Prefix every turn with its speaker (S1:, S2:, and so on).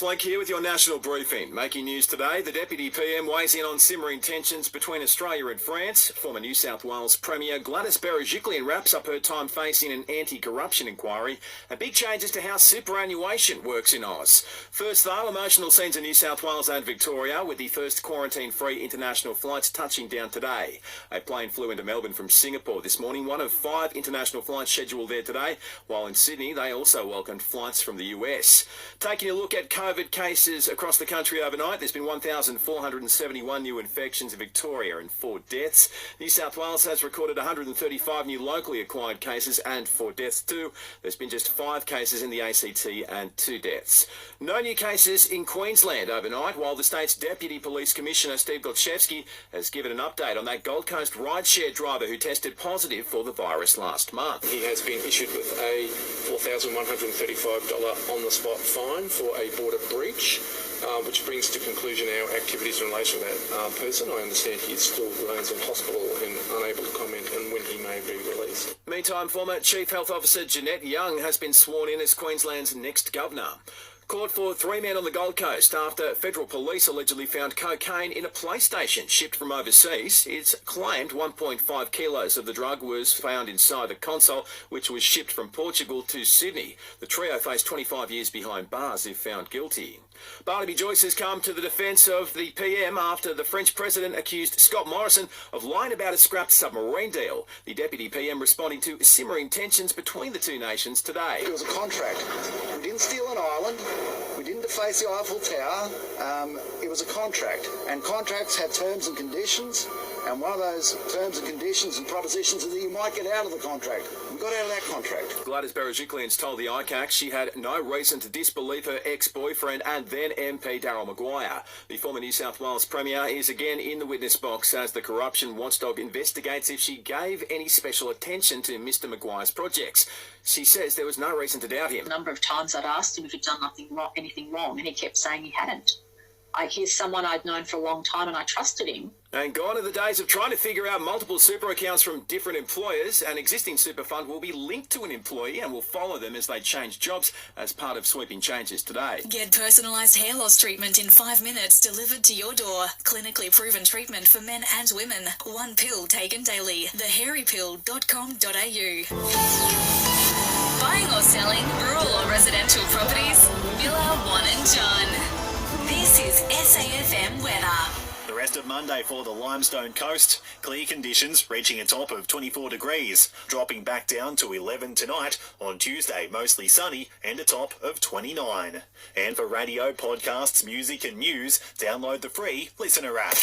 S1: Flake here with your national briefing. Making news today, the Deputy PM weighs in on simmering tensions between Australia and France. Former New South Wales Premier Gladys Berejiklian wraps up her time facing an anti-corruption inquiry and big changes to how superannuation works in Oz. First though, emotional scenes in New South Wales and Victoria with the first quarantine-free international flights touching down today. A plane flew into Melbourne from Singapore this morning, one of 5 international flights scheduled there today, while in Sydney they also welcomed flights from the US. Taking a look at COVID cases across the country overnight, there's been 1,471 new infections in Victoria and 4 deaths. New South Wales has recorded 135 new locally acquired cases and 4 deaths too. There's been just 5 cases in the ACT and 2 deaths. No new cases in Queensland overnight, while the state's Deputy Police Commissioner Steve Gotchevsky has given an update on that Gold Coast rideshare driver who tested positive for the virus last month.
S2: He has been issued with a $4,135 on-the-spot fine for a border breach, which brings to conclusion our activities in relation to that person. I understand he still remains in hospital and unable to comment on when he may be released.
S1: Meantime, former Chief Health Officer Jeanette Young has been sworn in as Queensland's next governor. Court for 3 men on the Gold Coast after federal police allegedly found cocaine in a PlayStation shipped from overseas. It's claimed 1.5 kilos of the drug was found inside the console, which was shipped from Portugal to Sydney. The trio faced 25 years behind bars if found guilty. Barnaby Joyce has come to the defence of the PM after the French president accused Scott Morrison of lying about a scrapped submarine deal. The Deputy PM responding to simmering tensions between the two nations today.
S3: It was a contract. We didn't steal an island. We didn't deface the Eiffel Tower. It was a contract. And contracts have terms and conditions. And one of those terms and conditions and propositions is that you might get out of the contract. We got out of that contract.
S1: Gladys Berejiklian's told the ICAC she had no reason to disbelieve her ex-boyfriend and then MP Darryl Maguire. The former New South Wales Premier is again in the witness box as the corruption watchdog investigates if she gave any special attention to Mr Maguire's projects. She says there was no reason to doubt him.
S4: A number of times I'd asked him if he'd done anything wrong, and he kept saying he hadn't. He's someone I'd known for a long time and I trusted him.
S1: And gone are the days of trying to figure out multiple super accounts from different employers. An existing super fund will be linked to an employee and will follow them as they change jobs as part of sweeping changes today.
S5: Get personalised hair loss treatment in 5 minutes delivered to your door. Clinically proven treatment for men and women. 1 pill taken daily. thehairypill.com.au. Buying or selling, rural or residential properties? Miller, One and John. This is SAFM weather.
S6: The rest of Monday for the Limestone coast, clear conditions reaching a top of 24 degrees, dropping back down to 11 tonight. On Tuesday, mostly sunny and a top of 29. And for radio, podcasts, music and news, download the free Listener app.